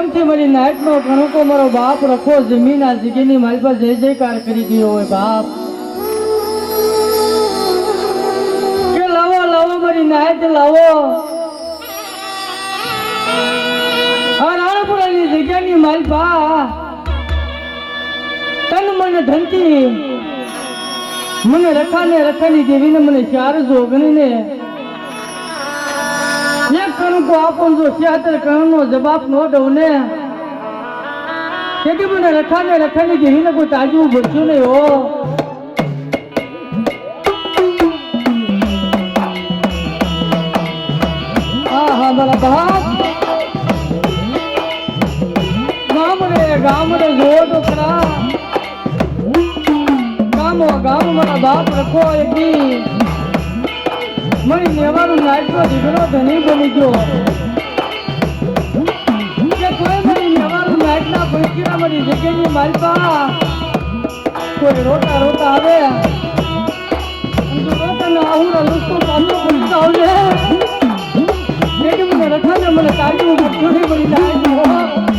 થી મારી નાઈટ નો ઘણુકો મારો બાપ રખો જમીન આ જગ્યાની મારી પાસે જય જયકાર કરી ગયો હોય બાપ કે લાવો લાવો મારી નાઈટ લાવો આ રાણપુરાની જગ્યાની મારી બા તન મને ધનથી મને રખાની દેવીને મને ચાર જોગણીને એક કણકો આપો જો 76 કણનો જવાબ નો દઉં ને તેથી મને રખાની દેવીને કોઈ તાજવું બચ્યું નહીં હો હા હા મારા બાપ ગામ રે જો તો ખરા ગામ મારા બાપ રખો એકી મારી નેવાનું નાઈટનો દીકરો ધની બની ગયો કે કોઈ મારી નેવાનું નાઈટના પૈકીના મારી જગ્યાની મારી પા કોઈ રોતા આવે રોતા ના આવું લુસ્તો પાછો પૈસા આવજે એટલે મને રખાને મને તાજવું પડતું નહીં મારી નાઈટ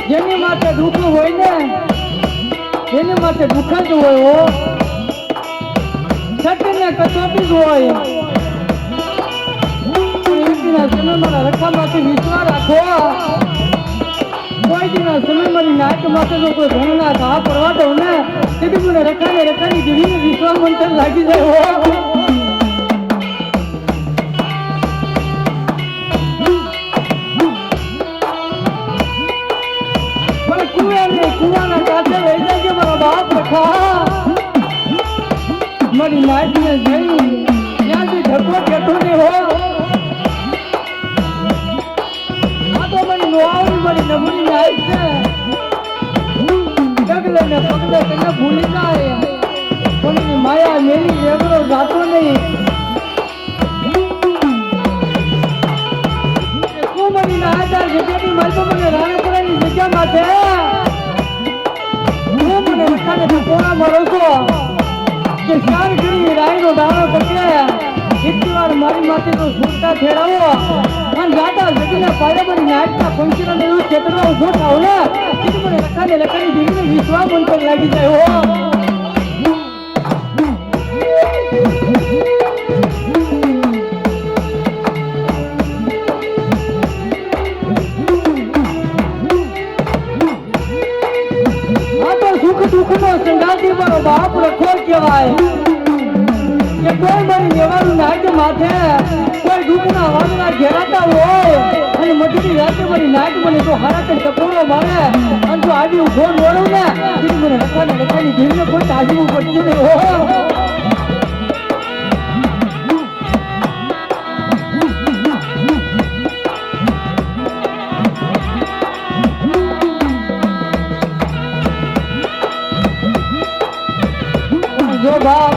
જેની માટે દુઃખ હોય ને એની માટે દુઃખ જ હોય હો છઠને કચોટી જ હોય સમયમાં રખામાંથી વિશ્વાસ રાખો કોઈ દિના સમય મારી નાટ માટે જો કોઈ ઘણના ઘા પડવા દઉં ને તેથી મને રખાની દેવીને વિશ્વાસ મંત્ર લાગી જાય હો કુવાના કાંઠે લઈ જાય મારા બાપ રખા મારી નાઈટ ને જઈ ત્યાંથી ધક્કો કેતો નહીં હો આ તો મારી નોવાળી મારી નબળી નાઈટ છે ડગલે ને પગલે તને ભૂલી જાય પણ એની માયા મેરી રેગડો જાતો નહીં તું મારી નાઈટ જગ્યાની મારી તો મને રાણપુરાની જગ્યા માટે કોણા મારો છો કે શાન કરી રાયનો દાણો પકડે એટલી વાર મારી માથે તો સુરતા ફેરાવો અને ગાતા જગીને પાડે મારી નાટના ફંક્શન એવું ક્ષેત્રમાં ઉભો થાવ ને એટલે મને રખાની દેવીને વિશ્વાસ મંત્ર લાગી જાય હો દુઃખનો સંગાતી મારો બાપ રખો કહેવાય કે કોઈ મારી લેવાનું નાટ માથે કોઈ દુઃખના વાદળા ઘેરાતા હોય અને મધુની રાતે મારી નાટ મને તો હારાતે ટકોરો મારે અને જો આવી ઉભો નોડું ને તેથી મને રખાની દેવીને કોઈ તાજવું પડતું નહીં હો જો બાપ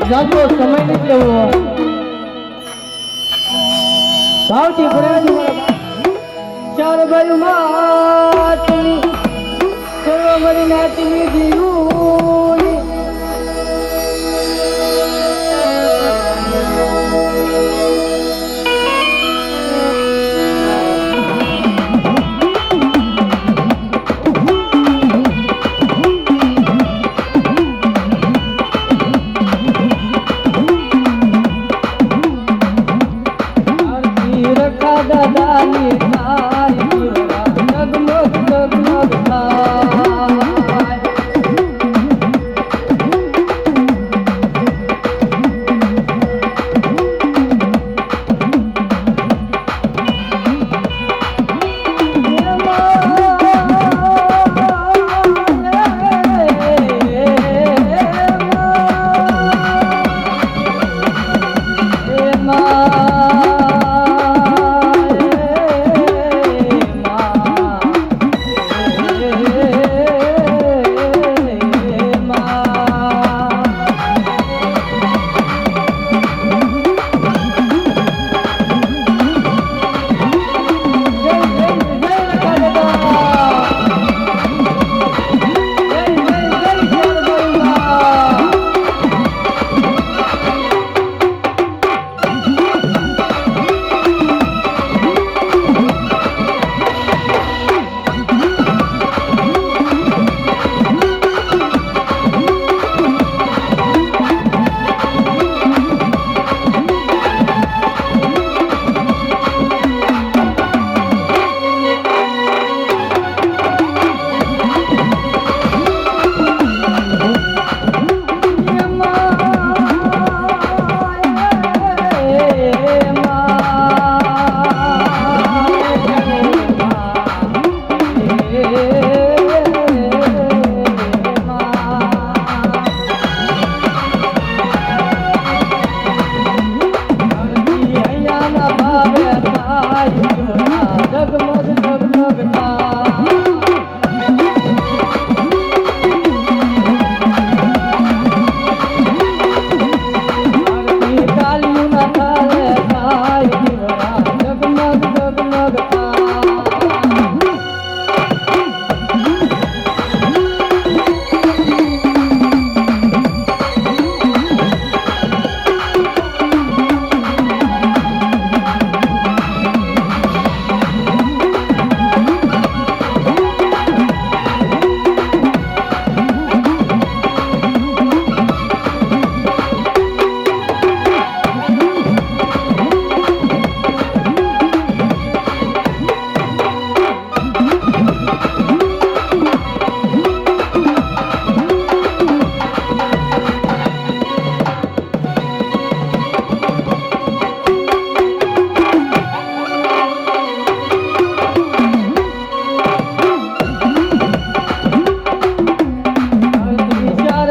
જાતો સમય નથી લેવો ભાવથી પડે ચાર બાજુ માતની સર્વ મરી નાતની દીવું દાદાની તારી જગમગ થાય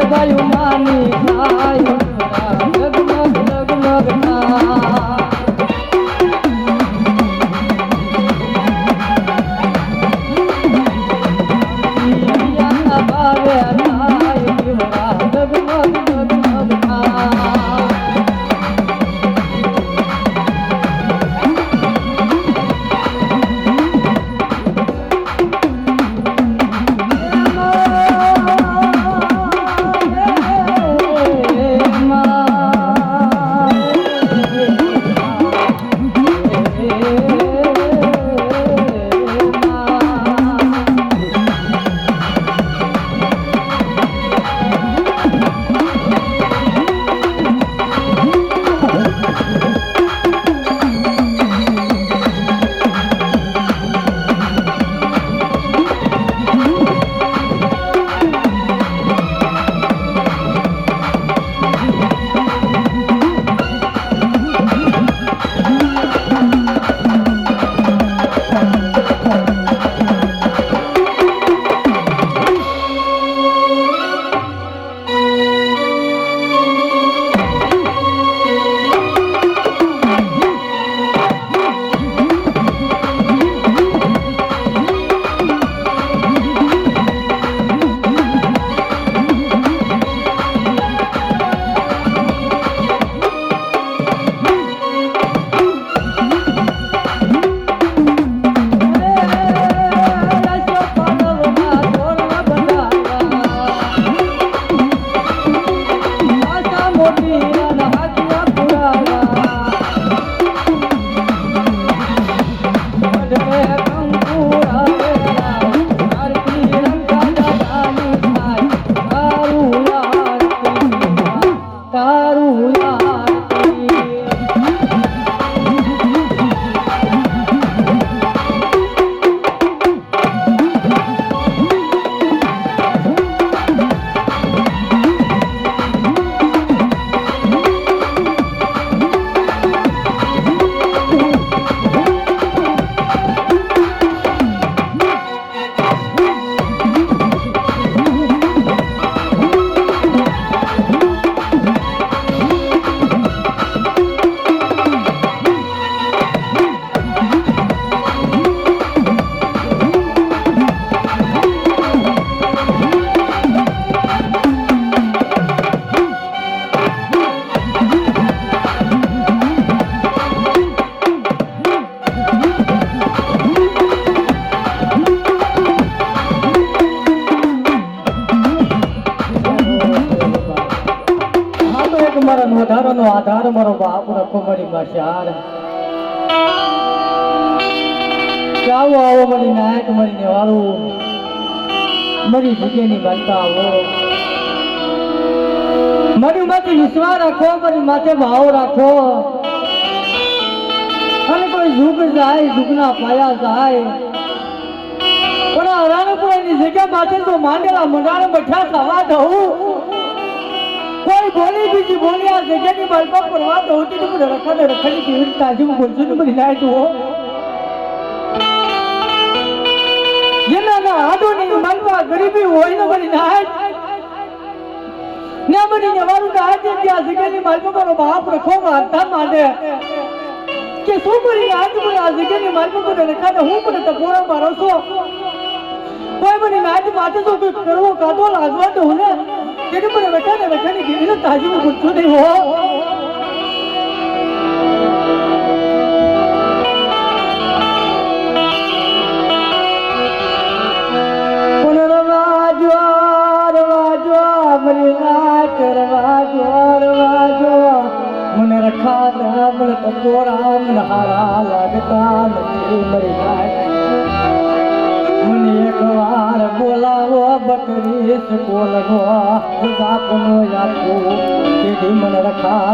બાયું માની થાય લગ્ન લગ્ન વધારાનો આધાર મારો બાપ રખો મારી માશાર આવો આવો મારી નાયક મારી નેવાળું મારી જગ્યાની બાલતા આવો મારી માથે વિશ્વાસ રાખો મારી માથે ભાવ રાખો અને કોઈ ઝુક જાય ઝુકના પાયા જાય પણ હરાણપુરાની જગ્યા માથે તો માંડેલા મંડાણ બેઠા થવા દઉં કોઈ બોલી બીજી બોલી આ જગ્યાની બાલપા પરવા તો હોતી તો મને રખાને રખાની કેવી રીતે આજે હું બોલશું તો બધી નાય તું જેના ના આડોની બાલપા ગરીબી હોય ને બધી નાય ને બધી નવારું ના આજે ત્યાં જગ્યાની બાલપા મારો બાપ રખો મારતા માટે કે શું કરી આજ મને આ જગ્યાની બાલપા મને રખાને હું મને ટકોરા મારો છો કોઈ મને નાય માથે તો કોઈ કરવો કાદો લાગવા તો ને तेरे पर रखने के लिए ताजी में कुछ नहीं हो મને રખા રામ તો રામ હારા લાગતા નથી મરી જાય મને એક વાર બોલાવો બકરી કોલનો બાપનો યાદો તેથી મને રખા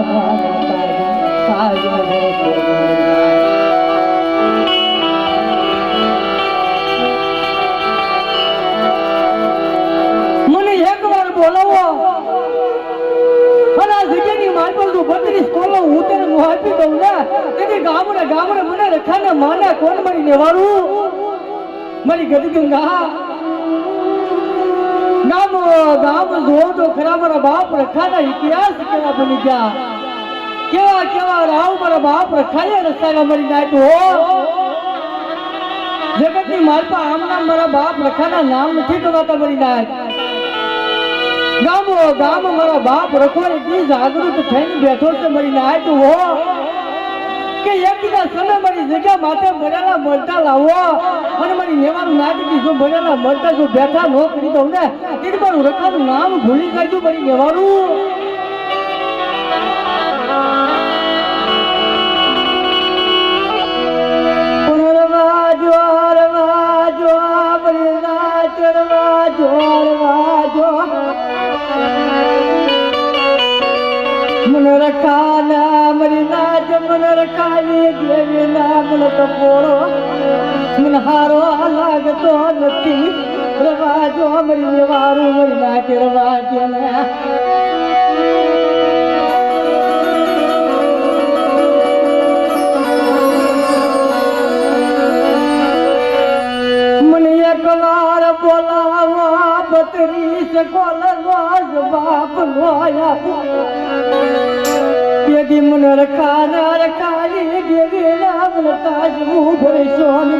મને એક વાર બોલાવો અને આ જગ્યાની માલ પર બકરી કોલો હું તેને આપી દઉં ને તેથી ગામડે મને રખાને માને કોણ મારી નેવારું મારી ગદી ગંગા ગામો ગામ જો તો ખરા મારા બાપ રખાના ઇતિહાસ કેવા બની ગયા કેવા કેવા રાવ મારા બાપ રખાને રસ્તા મરી નાખ્યો હો જગતની માલપા આમ નામ મારા બાપ રખાના નામ નથી કવાતા મરી નાખ ગામો ગામ મારા બાપ રખો એટલી જાગૃત થઈને બેઠો છે મરી નાખ્યો હો કે એક બીજા સમય મારી જગ્યા માથે મરેલા મળતા લાવો અને મારી નેવાનું નાટકી જો મરેલા મળતા જો બેઠા ન કરી દઉં ને તેથી મારું રખાનું નામ ભૂલી જાય મારી નેવાનું मन रखाना मरी नाच मन रखानी देवी नाम तपोड़ो मन हारो लागतो નથી રવાજો મરી વારું મરી નાચ રવાજો ને મને એક વાર બોલાવો 32 કોલવાજ બાપ લોયા यदि मन रखाना रखानी देवी नाम ताज मुँह भरे सोने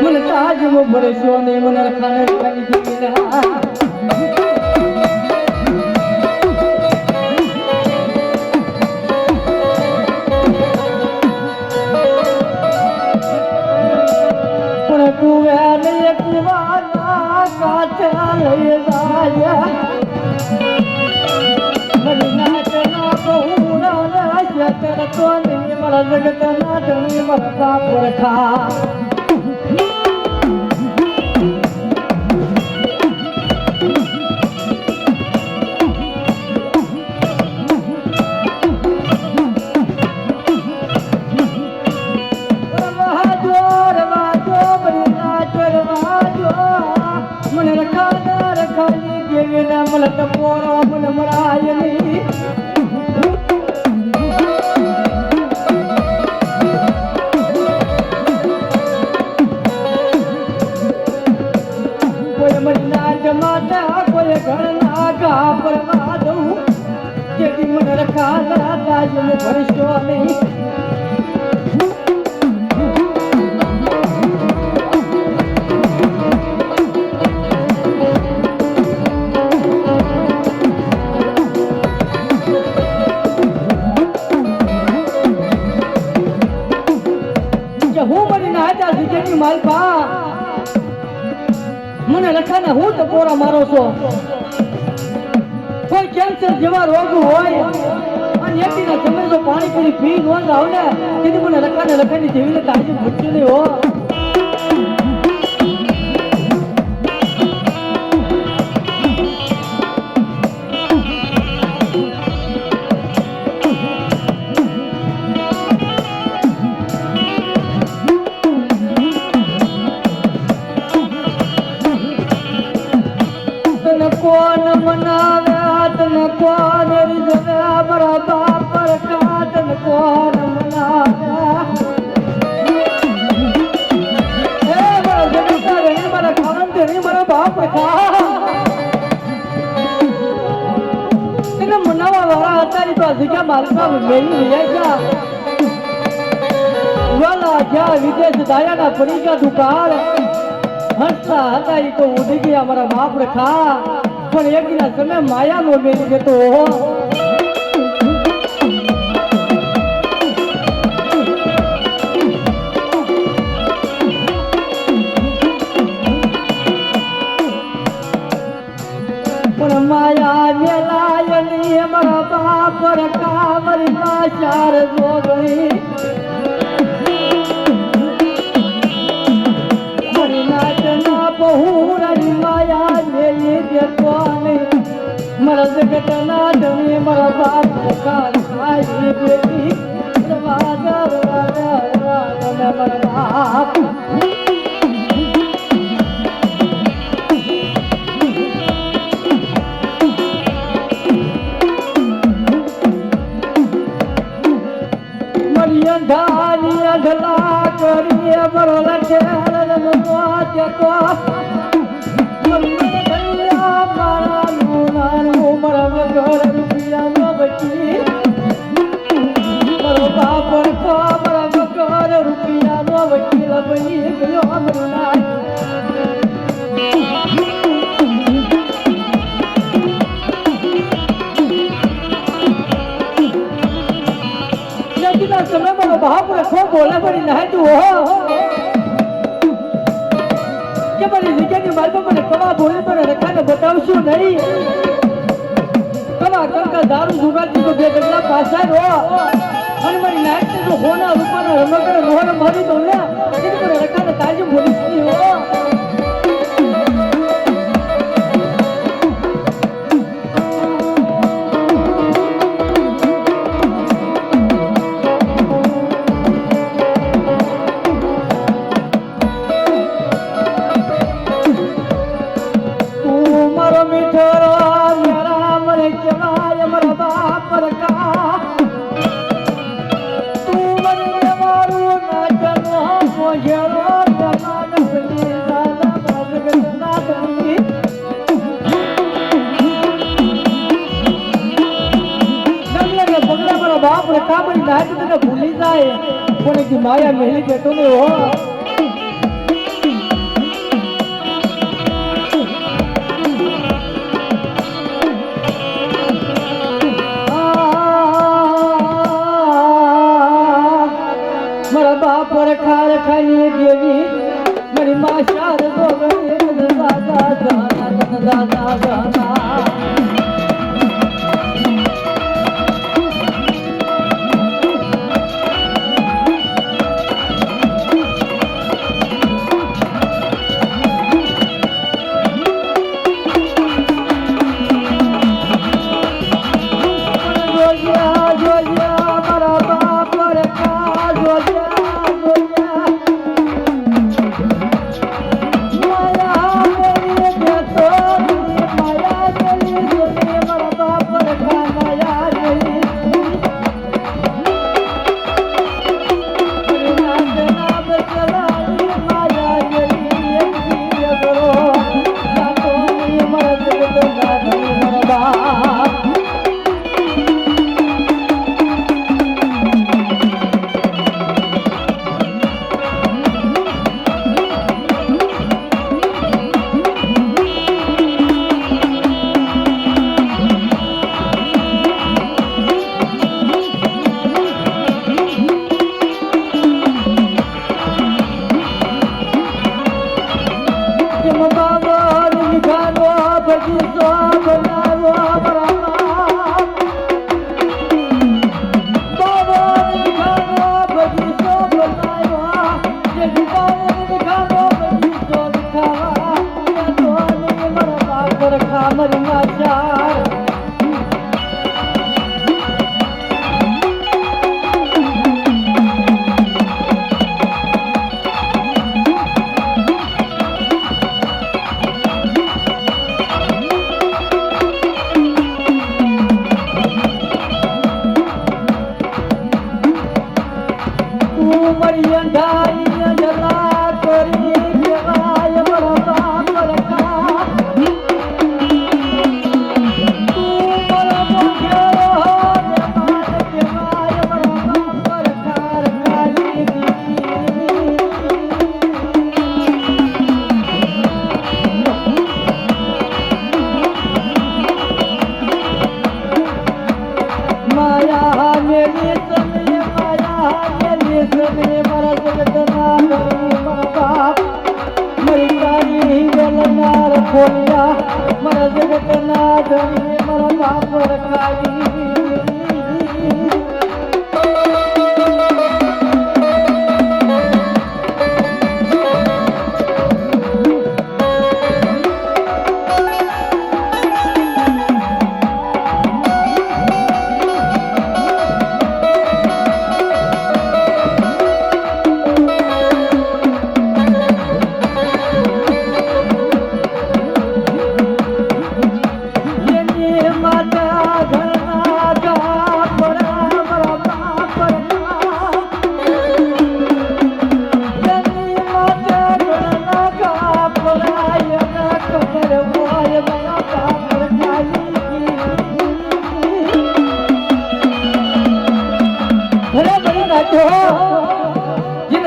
मन ताज मुँह भरे सोने मन रखाना रखानी देवी नाम पण कुआ ने कुवाना काचा ले जाया तो नहीं मरा जगत ना नहीं मरता पुरखा मन रखा रखानी देवी ना मलत पोरो मन मरायनी मन रखा ताज में भरसो नहीं હું મરી ના હતા સુજની માલપા મને રખાને હું તો પોરા મારો છો કોઈ કેન્સર જેવા રોગ હોય અને એકટીના સમય જો પાણી પૂરી પી ન જાવ ને તેથી મને રખાને રખાની જેવી તાજી મૃત્યુ નહીં હો કોણ મનાવ્યા તને કોણ રીઝવ્યા મારા બાપ રખા તને કોણ મનાવ્યા હે મારા જગતા રહી મારા ખાન રહી મારા બાપ રખા તને મનાવવા વાળા હતા તો જગ્યા માલકા મેલી લઈ ગયા વાલા જ્યાં વિદેશ દાયાના પરીકા દુકાળ હસતા હતા એ તો ઉડી ગયા મારા બાપ રખા પણ એકના સમય માયા નો મેલી જતો પણ માયા મેલાયની મારા બાપ રખા મારી પાછાર જોગણી माया मेली देखो मरा जगत ना जमी मरा बाप का खाई बेटी मरा बाप मरिया धानी अधला करिए बरोला के को बाप रखो बोला बड़ी ना तू हो के बड़ी जगह की बात पर कवा बोले पर रखा ने बतावशो नहीं कवा करका दारू जुगाती तो बे गल्ला पासा रो मन मरी नाच तो होना रूपाना रमकर रोहन मारी तो ना इन पर रखा ने ताज बोली हो बाप रखा बड़ी नाच तो भूली जाए कोने की माया मेली बेटो में हो मरा बाप रखा रखानी देवी मेरी माँ शार दो दादा मरा जगत ना धनी मरा बाप रखाई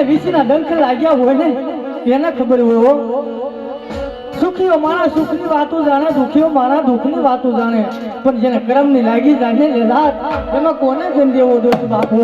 વિશેના ડંખ લાગ્યા હોય ને એને ખબર હોય સુખીઓ મારા સુખની વાતો જાણે દુખીઓ મારા દુઃખની વાતો જાણે પણ જેને કર્મની લાગી જાય ને રાત એમાં કોને જન દેવો દોષ બાપો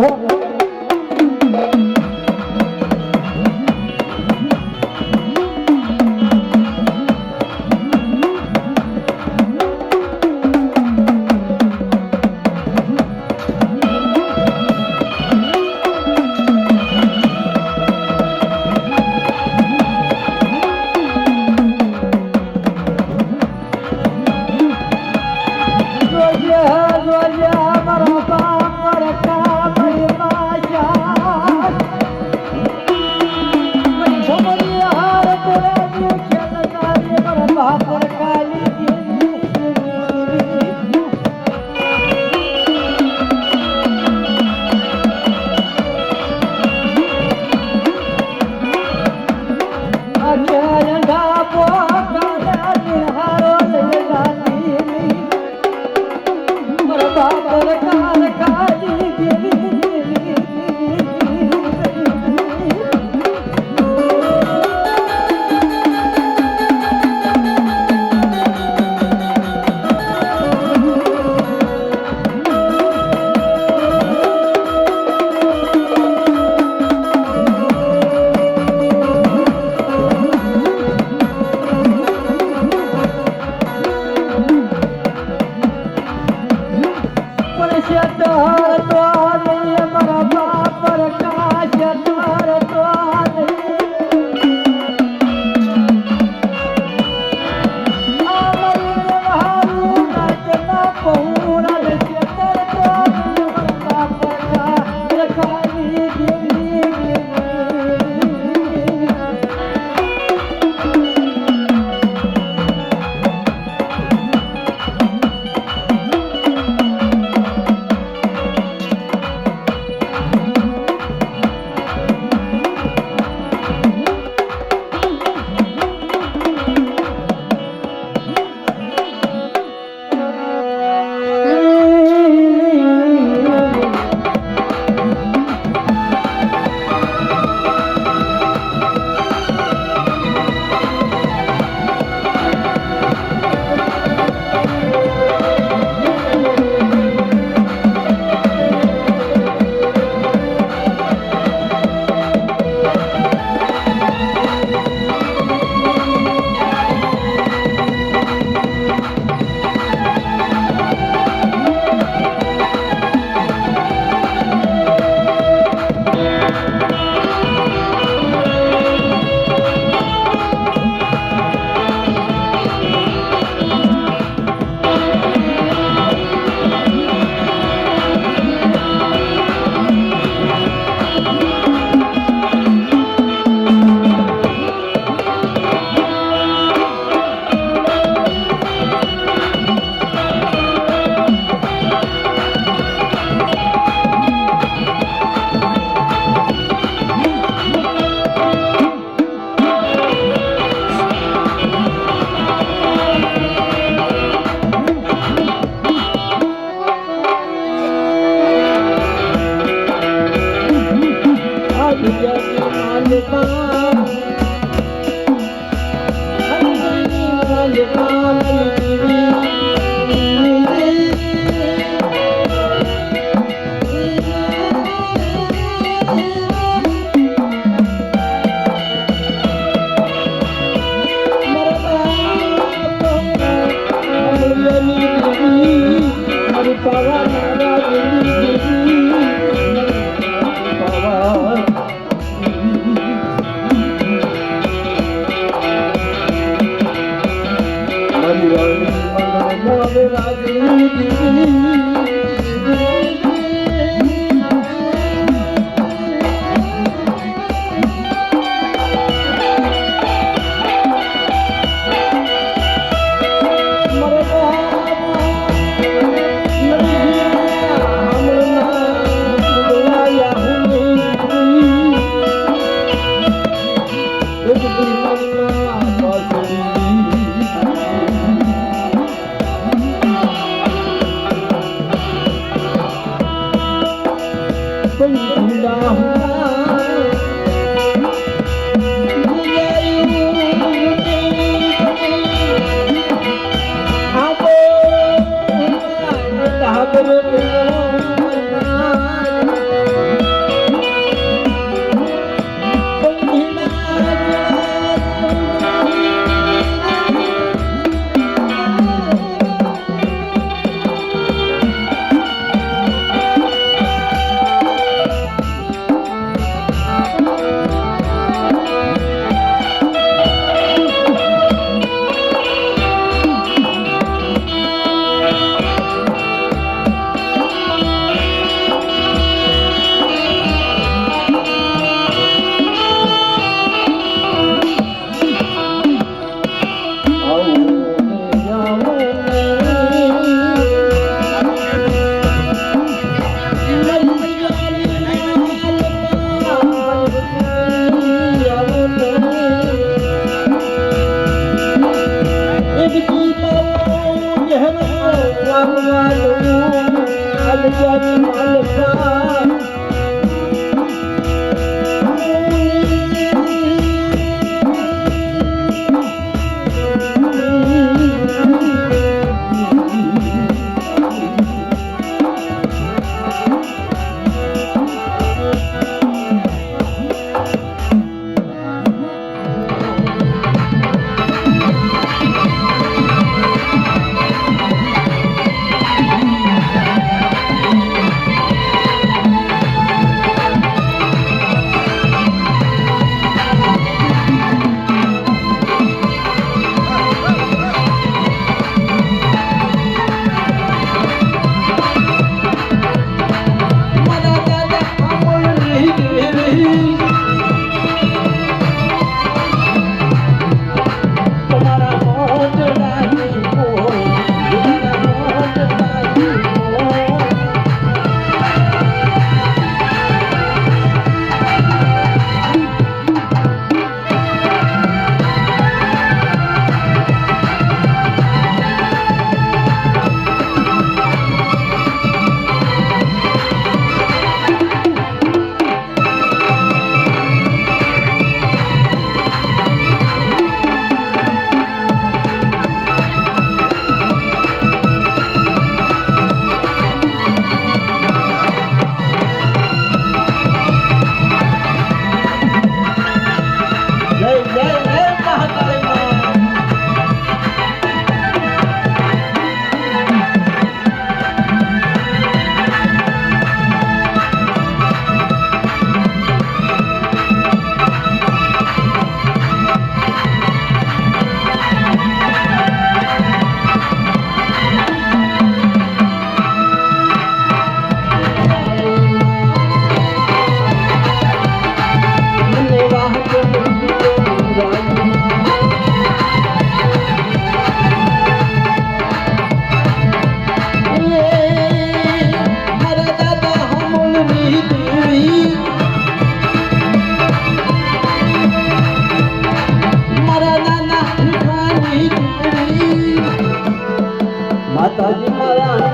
માતાજી મારા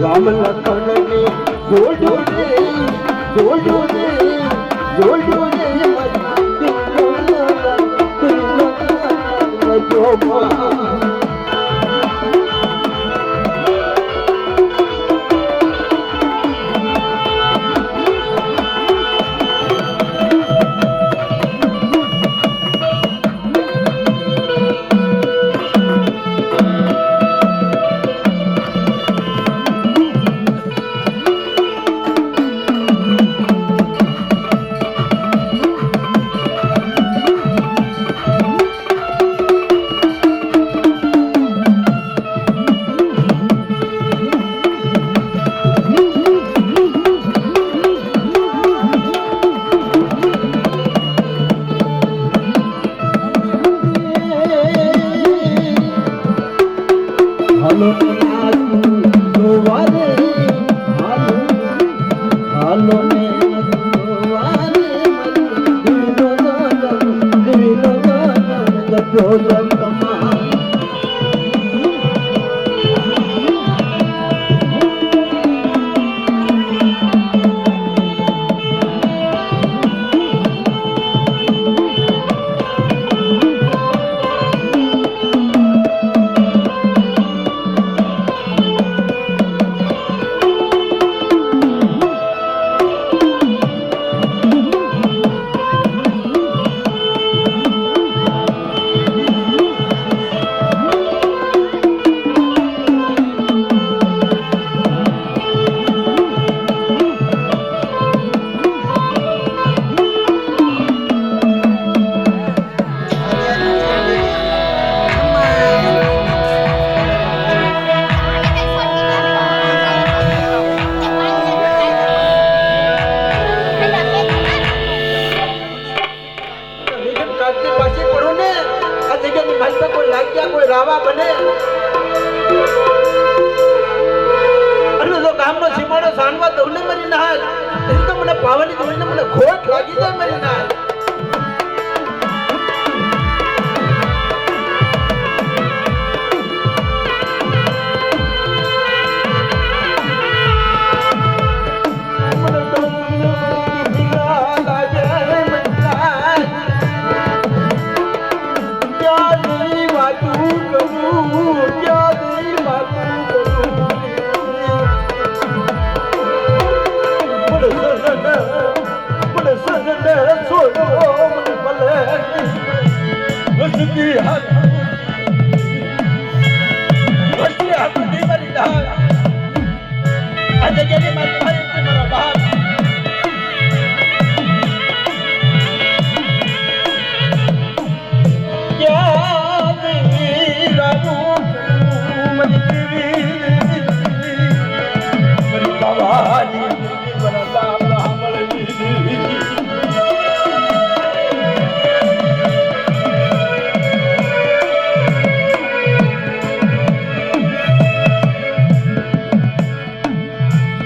રામ લખન ને જોડો રે જોડો રે જોડો રે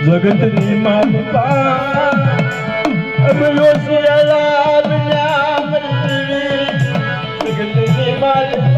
જગત ની માતા અમયો સિયાલા બન્યા મરી જગત ની માતા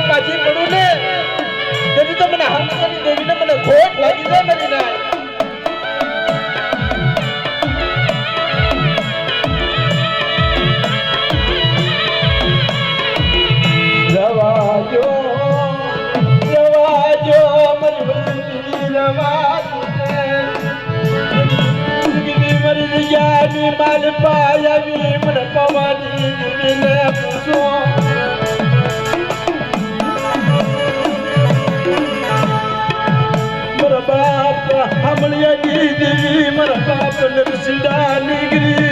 પાછી પડું ને તેથી તો મને હંસની દેવીને મને ખોટ લાગી જાય મારી ના રવાજો મારી રવાજો મરી જાની માલ પાયાવી મને પવાની વિને પૂછો बाप हमलिया दी मर बाप ने सिंधा निगरी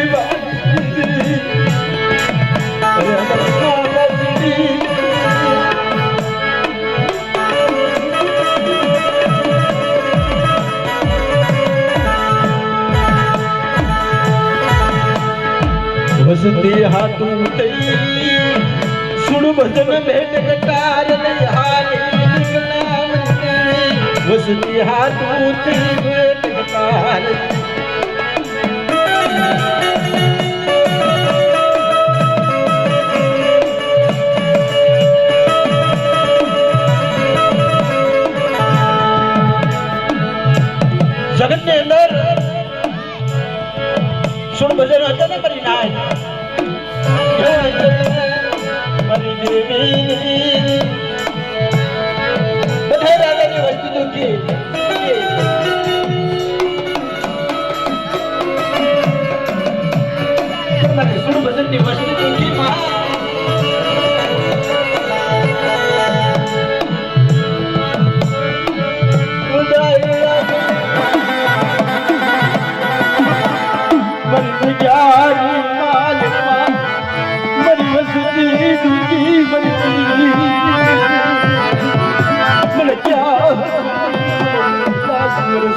વસતી હાથું થઈ સુણ ભજન ભેટ કટાર લઈ હારી વસતી હાથું થઈ ભેટ કટાર જગત ની અંદર સુણ ભજન હતા ને મારી નાય મારી દેવી બધા રાજાની વસ્તી દુખી મારી સુણ ભજન ની વસ્તી દુખી માં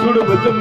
સુણ ભજન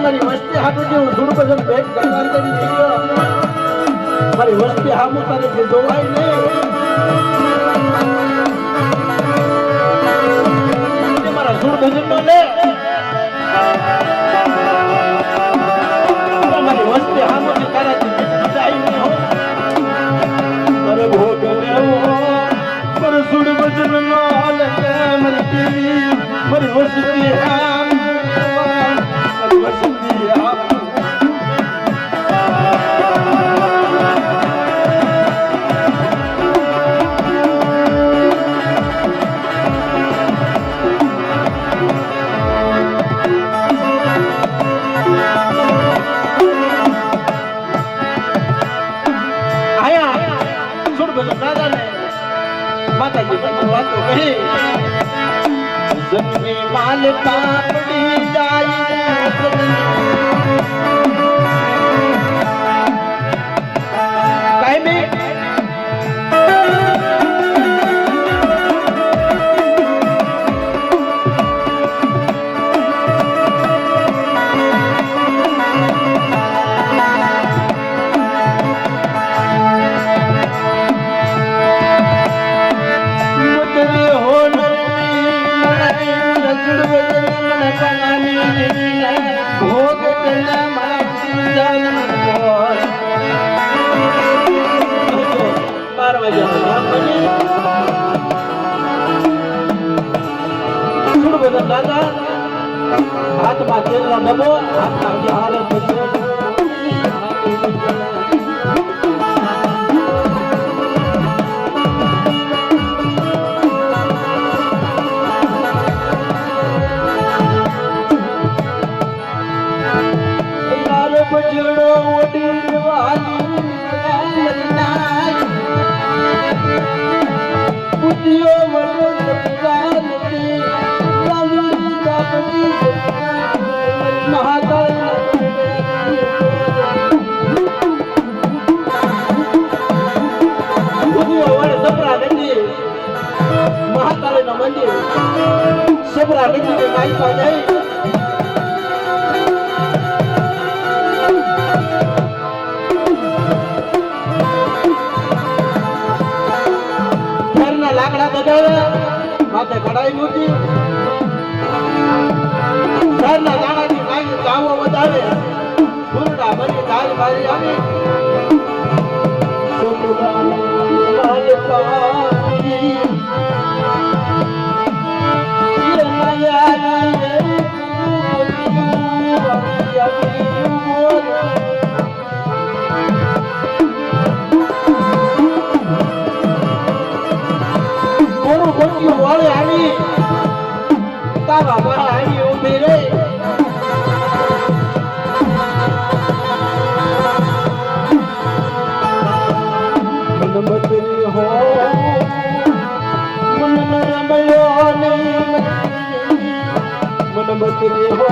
મારી વસ્તી હાટું હું સુણ ભજન ભેટ કરવા મારી વસ્તી હામું તારે જોવાય નહીં મારા સુણ ભજન નો લે મારી વસ્તી હામું તારાથી જાય નહીં અરે ભોગ મારે સુણ ભજન નો હાલે મારી વસ્તી હામ માતાજી વાતો કહી જન્મી માલ પાપડી જાય કાયમી દાદા હાથમાં તેલનો ડબ્બો હાથમાં હારે બજડો ઓડી વાલી બુદ્ધિઓ મહાકાળી નું મંદિર સબરા નદી માઈ પાસે ઘરના લાકડા બગાડ્યા માથે કઢાઈ મૂકી મારી દાલ મારી આવી છોકરા લાલ પાણી વાળે આવી તારા ભાઈ ઉભી રહી મનમતરી હો મન રમયો ને મનમતરી હો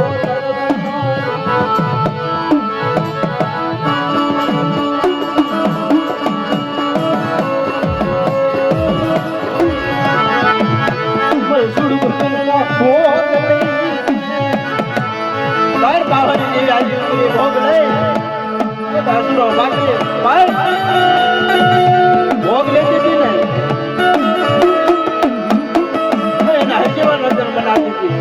ભોગ લઈ ભોગ લેતી હતી ને એના હજીવા નજર બનાવતી હતી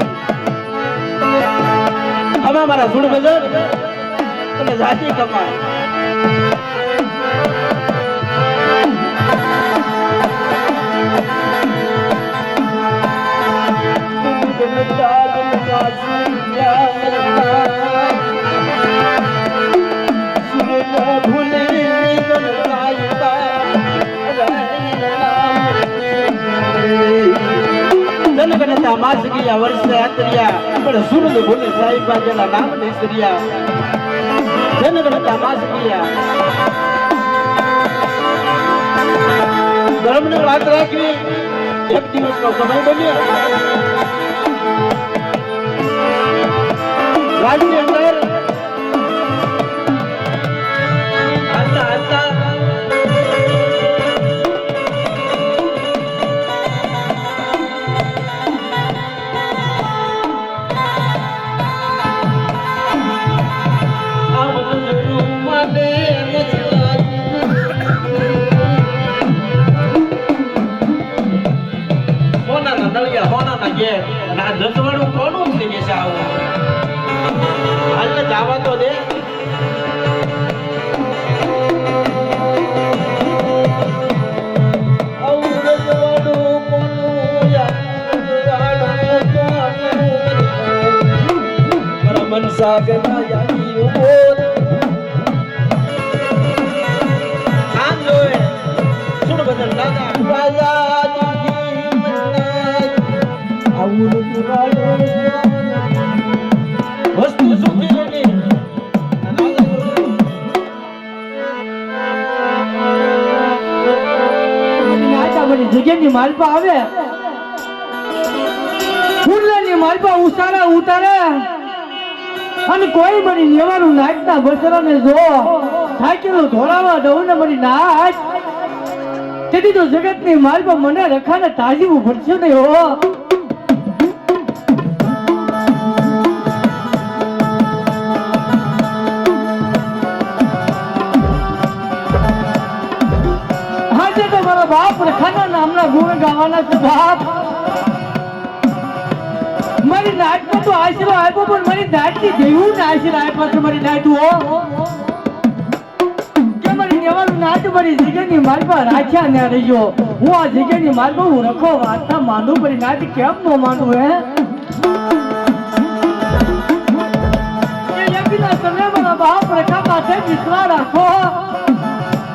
હવે મારા સુડ બજર અને જાતિ કમાય માસ ગયા વર્ષે આતરિયા પણ સુરજ ભૂલે સાહેબ જેના નામ નિસર્યા જનગણતા માસ ગયા ધર્મની વાત રાખવી એક દિવસનો સમય બન્યો રાજની અંદર હાલતા હાલતા દસવાડું કોનું થઈ જશે આવું હાલ જવા તો દે મનસા સુડ બદલ દાદા રાજા વસ્તુ સુખી નથી જગ્યાની માલપા આવે ફૂલની માલપા ઉતારે ઉતારે અને કોઈ મારી નેવાનું નાચતા બસરાને જો સાયકલો ધોળાવા દઉં ને મારી નાચ તેથી તો જગતની માલપા મને રખાને તાજીવું પડશે નહીં હો બાપ રખાના નામના ગુણ ગાવાના છે બાપ મારી નાટમાં તો આશીર્વાદ આપ્યો પણ મારી નાટની દેવું ને આશીર્વાદ આપ્યો છે મારી નાટું હો કે મારી નેવાનું નાટ મારી જગ્યાની માલપા રાખ્યા ને રહીયો હું આ જગ્યાની માલપા હું રખો વાર્તા માંડું મારી નાટ કેમ ન માંડું હે તમે મારા બાપ રખા પાસે વિશ્વાસ રાખો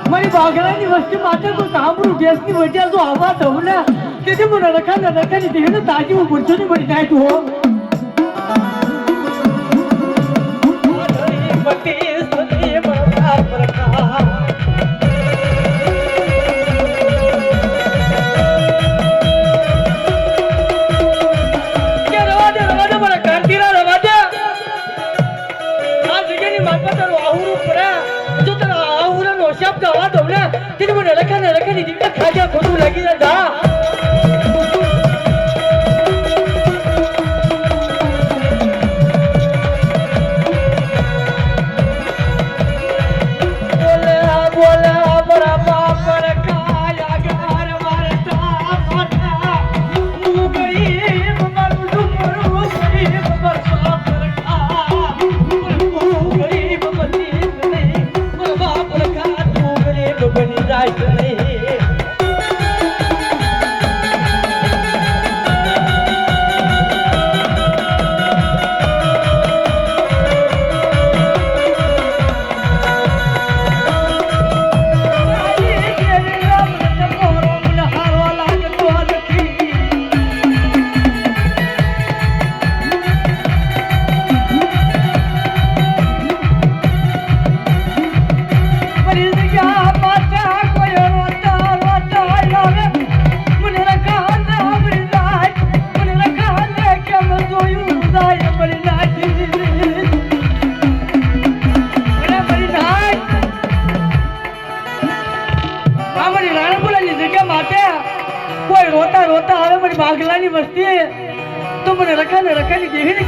મારી બાગડાની વસ્તી માટે તો સાંભળું ગેસની વજ્યા તો આવા થવું ને તેથી મને રખાની દેવીને તાજી હું પૂછો ને મારી નાય તું હો રખાની દીકરા ખાજા ખોટું લાગી જાય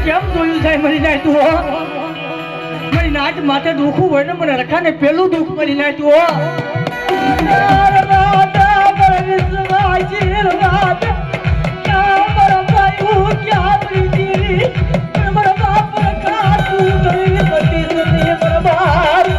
કેમ જોયું જાય મરી જાય તું હો મારી નાચ માથે દુખું હોય ને મને રખાને પેલું દુઃખ મરી જાય તું હો યાર રાધા પર વિશ્વાસી રાધા મારા ભાઈ હું ક્યાં પ્રીતિ મારા બાપ રખા તું કરી પતિ સતી બરબાદ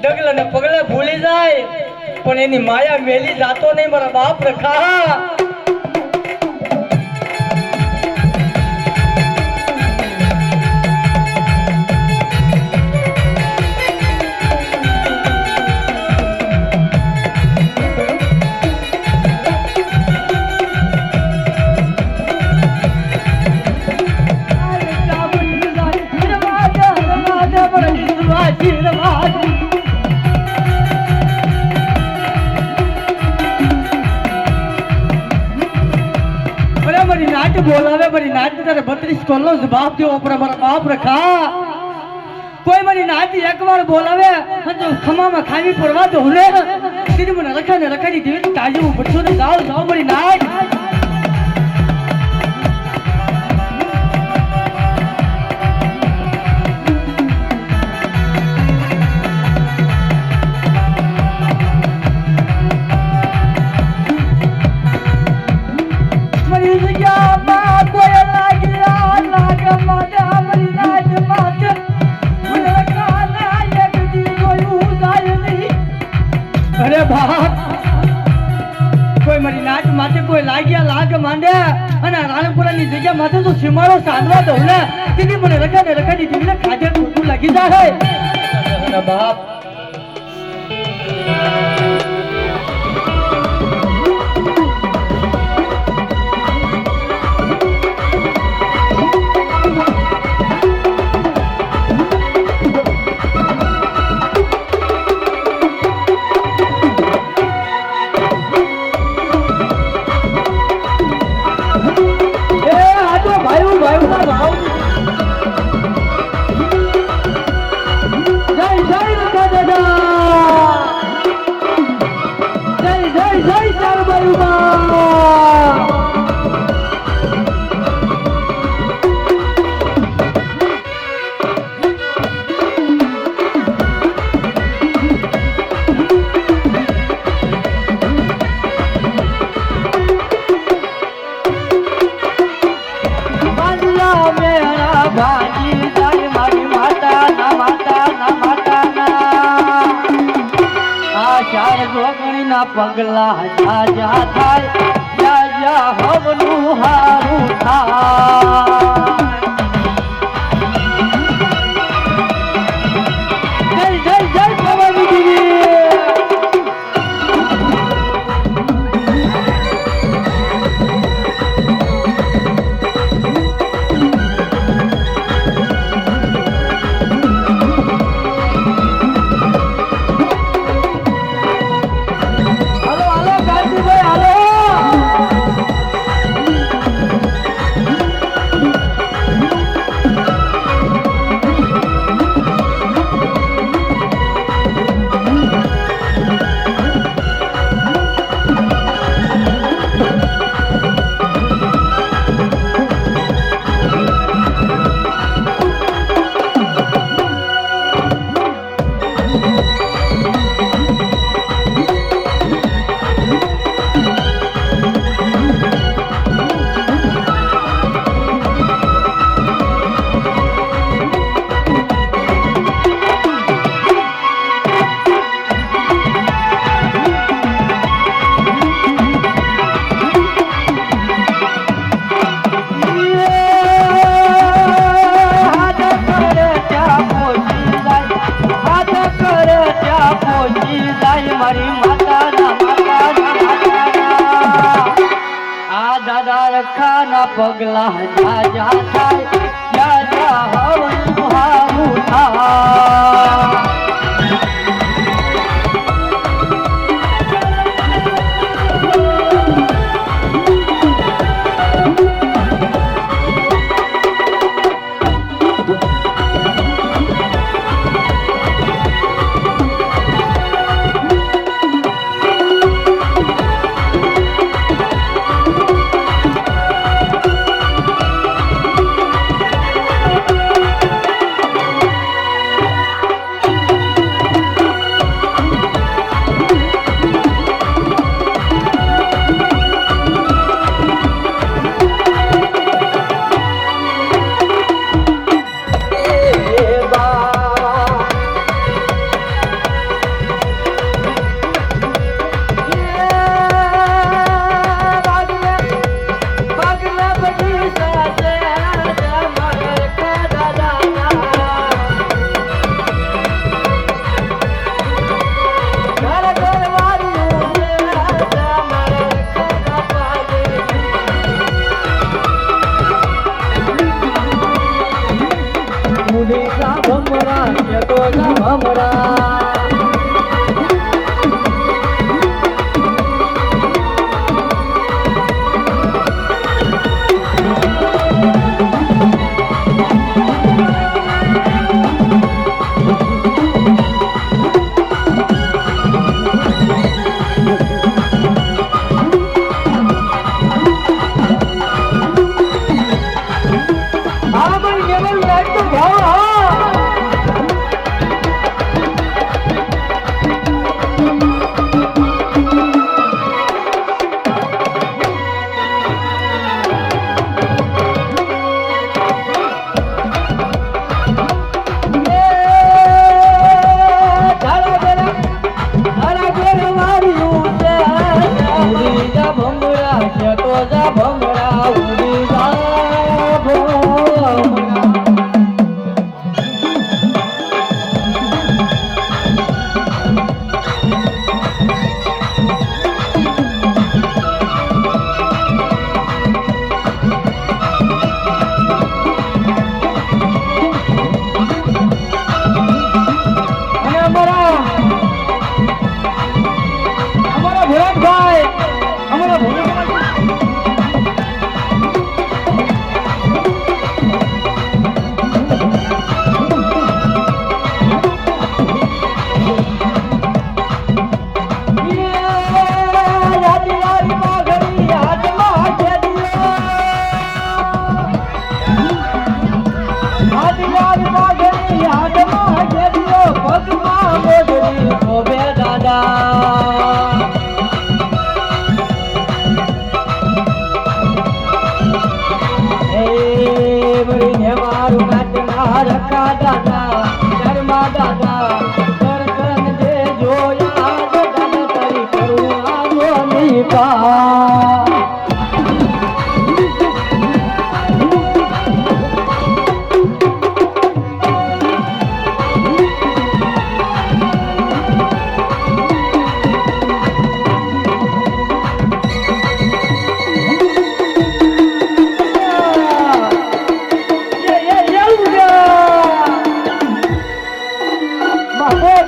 ડગલા પગલે ભૂલી જાય પણ એની માયા મેલી જાતો નહીં મારા બાપ રખા બોલાવે મારી નાચ તારે 32 કોલનો જવાબ દેવો પડે મારા બાપ રખા કોઈ મારી નાચ એકવાર બોલાવે અને ખમામાં ખાવી પડવા દો ને સીધી મને રખાને રખાની દેવી તાજી હું બચ્ચો ને જાઓ મારી નાચ કોઈ મારી નાચ માથે કોઈ લાગ્યા લાગ માંડે અને રાણપુરાની જગ્યા માથે તો સીમાડો સાંધવા દઉં ને તેથી મને રખાને રખાની દીકરીને ખાધે ખોટું લાગી જાય બાપ પગલા જાજા થાય જાજા હવનું હારું થાય જય જય જય ભવાની દેવી રખાના પગલા જા જા થાય જા જા હવનું હારું થાય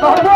બાપો